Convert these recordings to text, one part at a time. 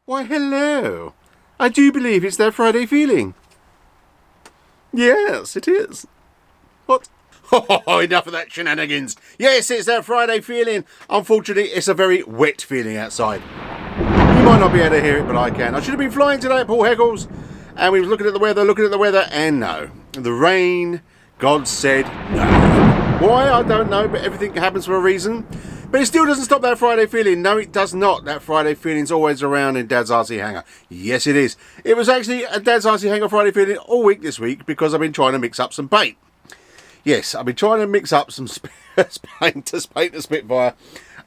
Why, hello. I do believe it's that Friday feeling. Yes, it is. What? Oh, enough of that shenanigans. Yes, it's that Friday feeling. Unfortunately, it's a very wet feeling outside. You might not be able to hear it, but I can. I should have been flying today at Paul Heggles, and we was looking at the weather, and no. The rain, God said no. Why, I don't know, but everything happens for a reason. But it still doesn't stop that Friday feeling. No, it does not. That Friday feeling's always around in Dad's RC Hangar. Yes, it is. It was actually a Dad's RC Hangar Friday feeling all week this week because I've been trying to mix up some paint. Yes, I've been trying to mix up some paint to Spitfire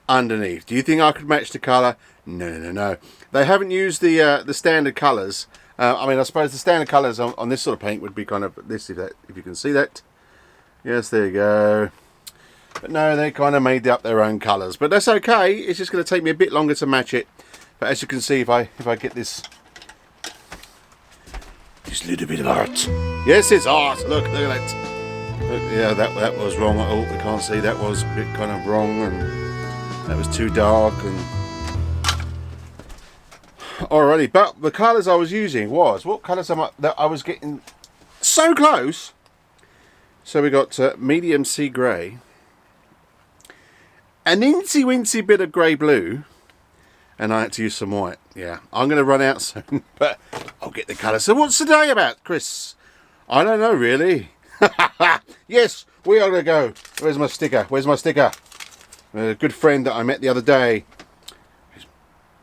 underneath. Do you think I could match the colour? No. They haven't used the standard colours. I mean, I suppose the standard colours on this sort of paint would be kind of this, if you can see that. Yes, there you go. But no, they kind of made up their own colours. But that's okay. It's just going to take me a bit longer to match it. But as you can see, if I get this little bit of art. Yes, it's art. Look at that. Look, yeah, that was wrong. Oh, we can't see. That was a bit kind of wrong, and that was too dark. And alrighty, but the colours I was using was what colours that I was getting so close. So we got medium sea grey. An incy wincy bit of grey blue, and I had to use some white. Yeah, I'm going to run out soon, but I'll get the colour. So what's the day about, Chris? I don't know, really. Yes, we are going to go. Where's my sticker? A good friend that I met the other day.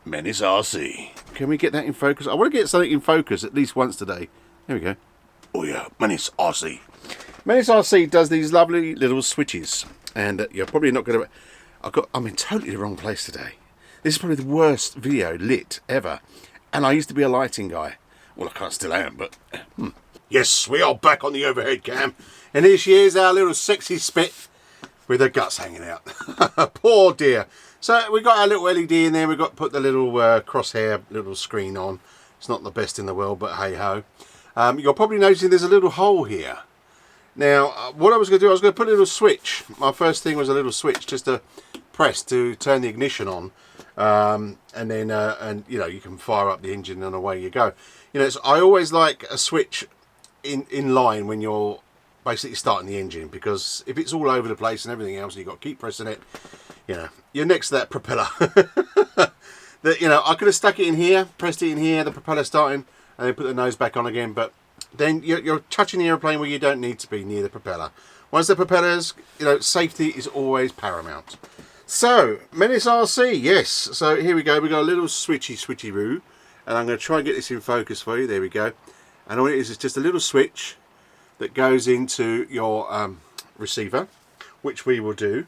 Menace RC. Can we get that in focus? I want to get something in focus at least once today. There we go. Oh yeah, Menace RC. Menace RC does these lovely little switches, and you're probably not going to... I'm in totally the wrong place today. This is probably the worst video lit ever. And I used to be a lighting guy. Well, I still am, but... Yes, we are back on the overhead cam. And here she is, our little sexy Spit with her guts hanging out. Poor dear. So we got our little LED in there. We've got to put the little crosshair little screen on. It's not the best in the world, but hey-ho. You're probably noticing there's a little hole here. Now, what I was going to do, I was going to put a little switch. My first thing was a little switch just to press to turn the ignition on, and then you know, you can fire up the engine and away you go. You know, I always like a switch in line when you're basically starting the engine, because if it's all over the place and everything else, you've got to keep pressing it. You know, you're next to that propeller. That, you know, I could have stuck it in here, pressed it in here, the propeller starting, and then put the nose back on again, but then you're touching the aeroplane where you don't need to be near the propeller. Once the propellers, you know, safety is always paramount. So, Menace RC, yes. So here we go. We've got a little switchy-roo. And I'm going to try and get this in focus for you. There we go. And all it is just a little switch that goes into your receiver, which we will do.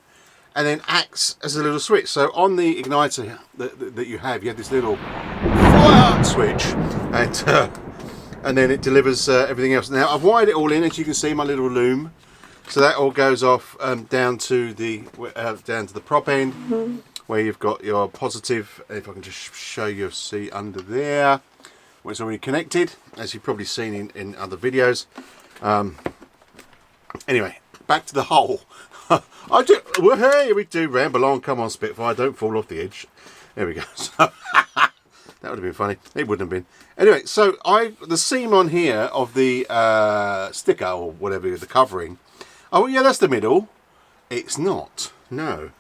And then acts as a little switch. So on the igniter that you have this little fire switch. And then it delivers everything else. Now, I've wired it all in, as you can see, my little loom. So that all goes off down to the prop end, where you've got your positive. If I can just show you, see under there, where it's already connected, as you've probably seen in other videos. Anyway, back to the hole. Well, hey, we do ramble on. Come on, Spitfire, don't fall off the edge. There we go. So, that would have been funny. It wouldn't have been. Anyway, so the seam on here of the sticker or whatever, the covering. Oh yeah, that's the middle. It's not. No,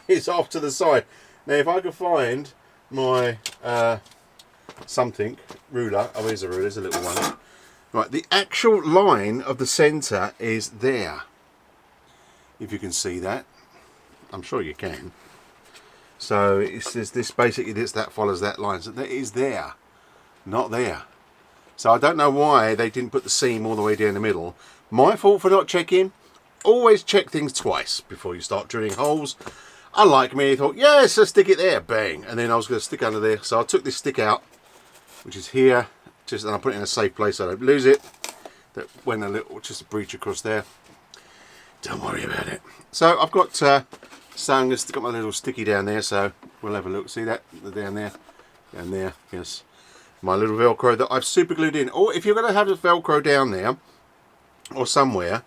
it's off to the side. Now, if I could find my something ruler. Oh, here's a ruler. There's a little one. Right, the actual line of the centre is there. If you can see that, I'm sure you can. So it's this basically that follows that line. So that is there, not there. So I don't know why they didn't put the seam all the way down the middle. My fault for not checking. Always check things twice before you start drilling holes. Unlike me, I thought, yes, let's stick it there, bang, and then I was going to stick under there. So I took this stick out, which is here, and I put it in a safe place so I don't lose it. That went just a breach across there. Don't worry about it. So I've got I'm going to got my little sticky down there, so we'll have a look. See that down there, yes. My little Velcro that I've super glued in. Or if you're going to have a Velcro down there or somewhere,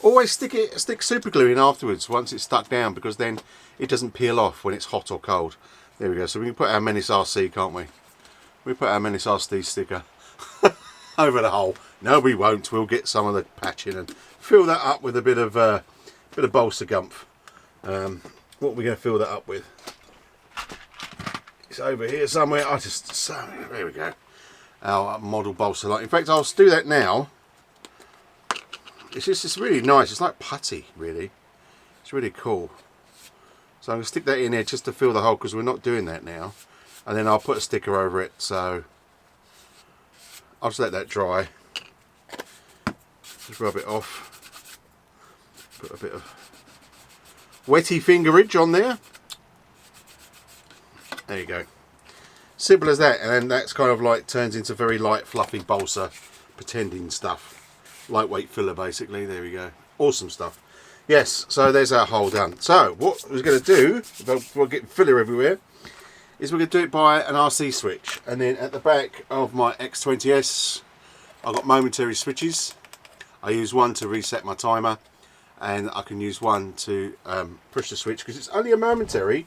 always stick super glue in afterwards once it's stuck down, because then it doesn't peel off when it's hot or cold. There we go. So we can put our Menace RC, can't we? we put our Menace RC sticker over the hole. No, we won't. We'll get some of the patching and fill that up with a bit of balsa gumph. What are we going to fill that up with? It's over here somewhere. There we go. Our model balsa light. In fact, I'll do that now. It's really nice. It's like putty, really. It's really cool. So I'm going to stick that in there just to fill the hole, because we're not doing that now. And then I'll put a sticker over it. So I'll just let that dry. Just rub it off. Put a bit of wetty fingerage on there. There you go. Simple as that. And then that's kind of like turns into very light, fluffy balsa pretending stuff. Lightweight filler, basically. There we go. Awesome stuff. Yes, so there's our hole done. So what we're going to do, we'll get filler everywhere, is we're going to do it by an RC switch. And then at the back of my X20S, I've got momentary switches. I use one to reset my timer, and I can use one to push the switch, because it's only a momentary,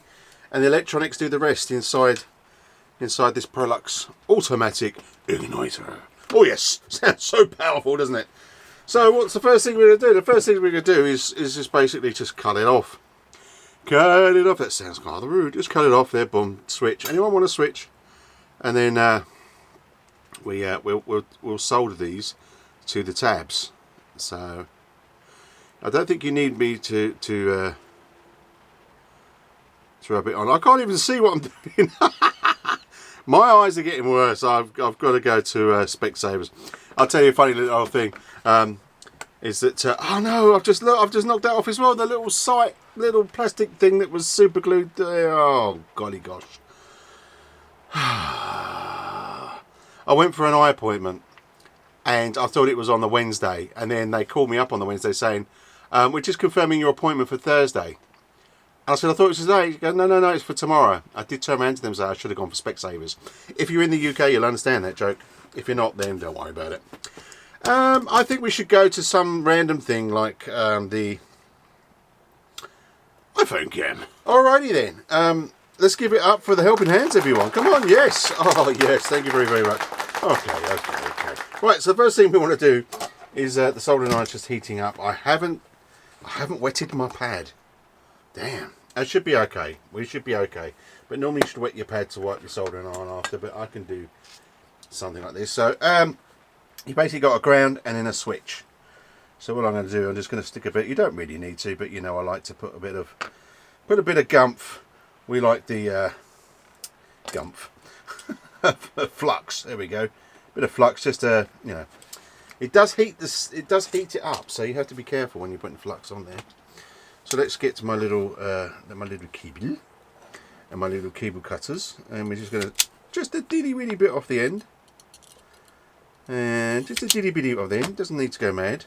and the electronics do the rest inside this Prolux automatic Ignitor. Oh yes, sounds so powerful, doesn't it? So what's the first thing we're going to do? The first thing we're going to do is just basically just cut it off. Cut it off. That sounds kind of rude. Just cut it off there. Boom. Switch. Anyone want to switch? And then we'll solder these to the tabs. So I don't think you need me to rub it on. I can't even see what I'm doing. My eyes are getting worse. I've got to go to Specsavers. I'll tell you a funny little thing. Is that oh no, I've just knocked that off as well. The little plastic thing that was super glued there. Oh golly gosh. I went for an eye appointment, and I thought it was on the Wednesday, and then they called me up on the Wednesday saying, we're just confirming your appointment for Thursday. And I said, I thought it was today. He goes, no, it's for tomorrow. I did turn around to them and say I should have gone for Specsavers. If you're in the UK, you'll understand that joke. If you're not, then don't worry about it. I think we should go to some random thing like the iPhone cam. Alrighty then. Let's give it up for the helping hands, everyone. Come on, yes. Oh, yes. Thank you very, very much. Okay. Right, so the first thing we want to do is the soldering iron's just heating up. I haven't wetted my pad. Damn. That should be okay. We should be okay. But normally you should wet your pad to wipe your soldering iron after, but I can do something like this. So, you basically got a ground and then a switch. So what I'm going to do, I'm just going to stick a bit. You don't really need to, but you know I like to put a bit of gumph. We like the gumph flux. There we go. Bit of flux, just you know, it does heat this. It does heat it up, so you have to be careful when you're putting flux on there. So let's get to my little cable and my little cable cutters, and we're just going to just a dilly willy bit off the end. And just a dilly bitty of them, doesn't need to go mad.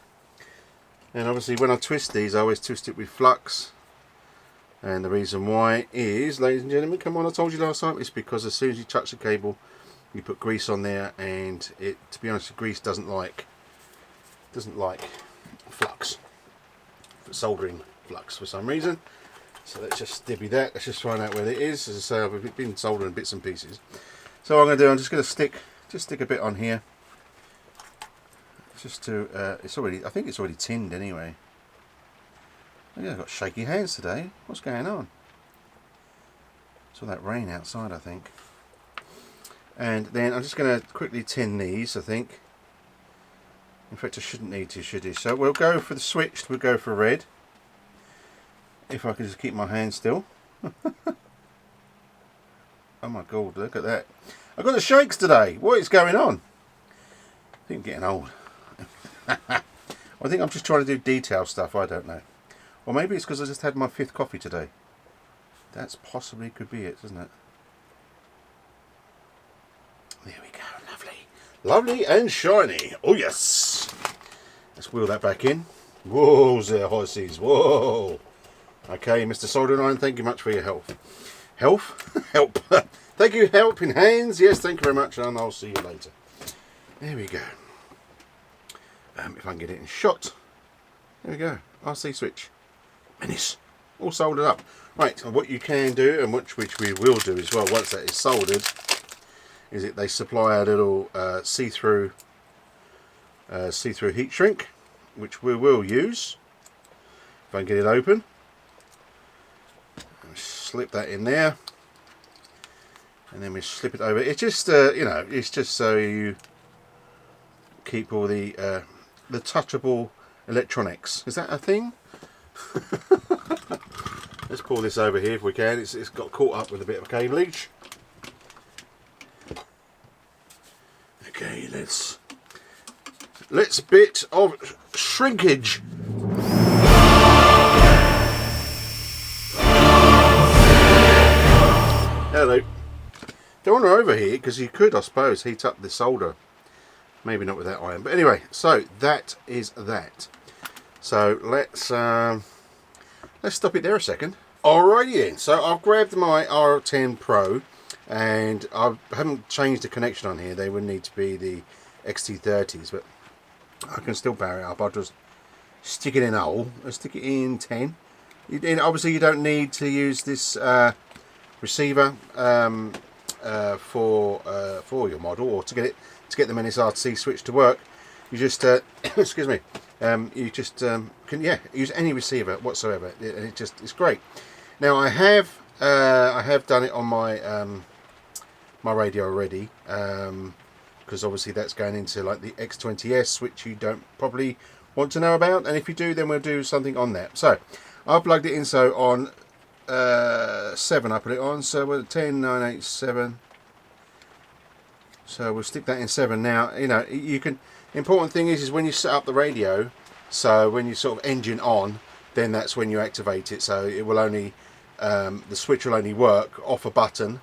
And obviously when I twist these, I always twist it with flux. And the reason why is, ladies and gentlemen, come on, I told you last time, it's because as soon as you touch the cable, you put grease on there, and it, to be honest, grease doesn't like flux, soldering flux for some reason. So let's just dibby that. Let's just find out where it is. As I say, I've been soldering bits and pieces. So what I'm going to do, I'm just going to stick a bit on here. Just to, I think it's already tinned anyway. Oh, yeah, I've got shaky hands today. What's going on? It's all that rain outside, I think. And then I'm just going to quickly tin these, I think. In fact, I shouldn't need to, should I? So we'll go for the switch, we'll go for red. If I can just keep my hand still. Oh my god, look at that. I've got the shakes today. What is going on? I think I'm getting old. I think I'm just trying to do detail stuff, I don't know. Or maybe it's because I just had my 5th coffee today. That's possibly could be it, doesn't it? There we go, lovely. Lovely and shiny. Oh yes. Let's wheel that back in. Whoa there, horses, whoa. Okay, Mr. Soldering Iron, thank you much for your help. Help? Thank you, helping hands. Yes, thank you very much, and I'll see you later. There we go. If I can get it in shot. There we go. RC switch. Menace. All soldered up. Right, and what you can do, and which we will do as well, once that is soldered, is they supply a little see-through heat shrink, which we will use. If I can get it open, slip that in there, and then we slip it over. It's just you know, it's just so you keep all the touchable electronics. Is that a thing? Let's pull this over here if we can. It's got caught up with a bit of cableage. Okay, let's bit of shrinkage. Hello. Don't want to overheat because you could, I suppose, heat up the solder. Maybe not with that iron, but anyway. So that is that. So let's stop it there a second. Alrighty then. So I've grabbed my R10 Pro, and I haven't changed the connection on here. They would need to be the XT30s, but I can still power it up. I'll just stick it in hole. I'll stick it in 10. Obviously, you don't need to use this receiver for your model, or to get the Menace RC Switch to work. You just excuse me. You just can use any receiver whatsoever, and it's great. Now I have done it on my my radio already, because obviously that's going into like the X20S, which you don't probably want to know about, and if you do, then we'll do something on that. So I plugged it in, so on 7 I put it on, so we're 10, 9, 8, 7. So we'll stick that in 7. Now, you know, you can. Important thing is when you set up the radio, so when you sort of engine on, then that's when you activate it. So it will only the switch will only work off a button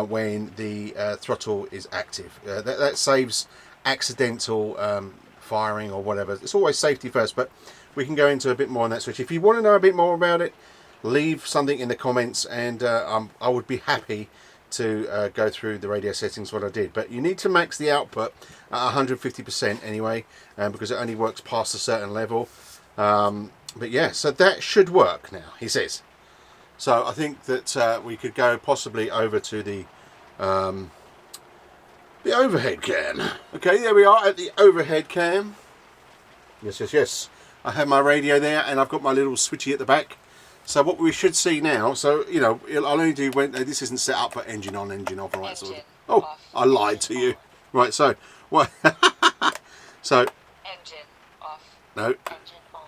when the throttle is active. That saves accidental firing or whatever. It's always safety first, but we can go into a bit more on that switch. If you want to know a bit more about it, leave something in the comments, and I would be happy to go through the radio settings, what I did. But you need to max the output at 150% anyway, because it only works past a certain level. But yeah, so that should work now, he says. So I think that we could go possibly over to the overhead cam. Okay, there we are at the overhead cam. Yes. I have my radio there, and I've got my little switchy at the back. So what we should see now, so you know, I'll only do when this isn't set up for engine on, engine off, and that sort of. Oh, I lied to you. Right, so what? So engine off. No. Engine on.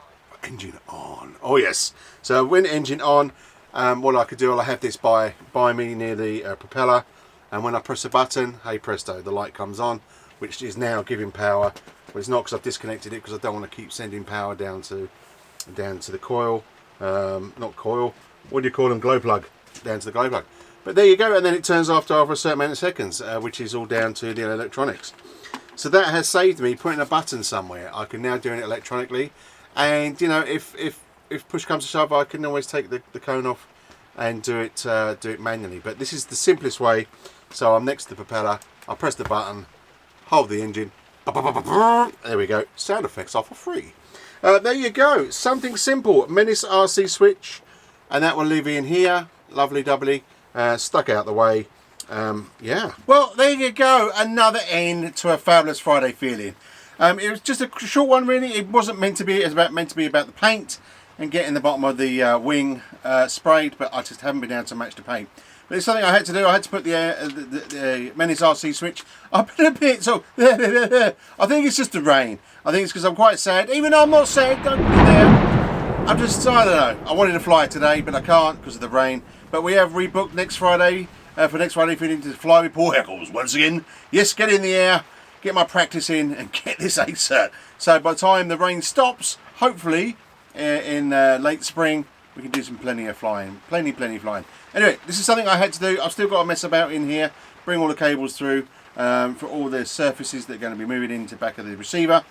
Engine on. Oh yes. So when engine on, what I could do, I'll have this by me near the propeller, and when I press a button, hey presto, the light comes on, which is now giving power. Well, it's not, because I've disconnected it, because I don't want to keep sending power down to the coil. Not coil, what do you call them, glow plug, down to the glow plug. But there you go, and then it turns off after a certain amount of seconds, which is all down to the electronics. So that has saved me putting a button somewhere. I can now do it electronically, and you know, if push comes to shove, I can always take the cone off and do it manually. But this is the simplest way. So I'm next to the propeller, I press the button, hold the engine, there we go, sound effects are for free. There you go, something simple, Menace RC Switch, and that will live in here, lovely doubly, stuck out the way. Yeah. Well, there you go, another end to a fabulous Friday feeling. It was just a short one, really. It wasn't meant to be. It was meant to be about the paint and getting the bottom of the wing sprayed, but I just haven't been able to match the paint. But it's something I had to do. I had to put the Menace RC Switch up in a bit. So I think it's just the rain. I think it's because I'm quite sad. Even though I'm not sad, don't be there. I'm just, I don't know. I wanted to fly today, but I can't because of the rain. But we have rebooked next Friday. For next Friday, feeling to fly with Paul Heckles once again. Yes, get in the air, get my practice in, and get this A cert. So by the time the rain stops, hopefully in late spring, we can do some plenty of flying, plenty flying. Anyway, this is something I had to do. I've still got to mess about in here, bring all the cables through for all the surfaces that are going to be moving into the back of the receiver.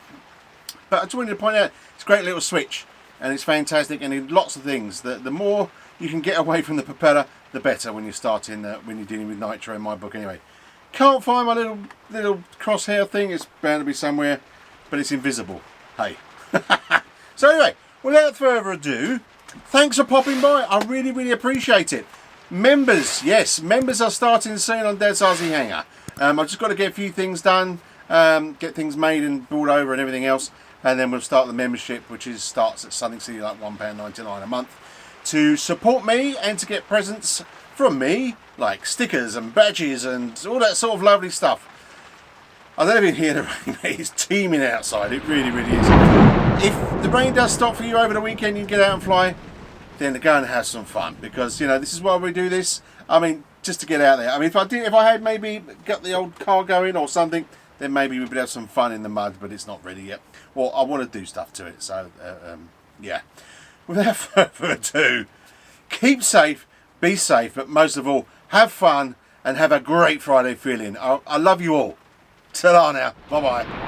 But I just wanted to point out, it's a great little switch, and it's fantastic, and it lots of things. The more you can get away from the propeller, the better when you're starting, when you're dealing with nitro, in my book anyway. Can't find my little crosshair thing. It's bound to be somewhere, but it's invisible. Hey. So anyway, without further ado, thanks for popping by. I really appreciate it. Members, yes, members are starting soon on Dad's RC Hangar. I've just got to get a few things done, get things made and brought over and everything else, and then we'll start the membership, which starts at something silly like £1.99 a month, to support me and to get presents from me, like stickers and badges and all that sort of lovely stuff. I don't know if you hear the rain, it's teeming outside, it really, really is. If the rain does stop for you over the weekend, you can get out and fly, then go and have some fun, because, you know, this is why we do this. I mean, just to get out there. I mean, if I had maybe got the old car going or something, then maybe we would have some fun in the mud, but it's not ready yet. Well, I want to do stuff to it, so, yeah. Without further ado, keep safe, be safe, but most of all, have fun and have a great Friday feeling. I love you all. Ta-ra now. Bye-bye.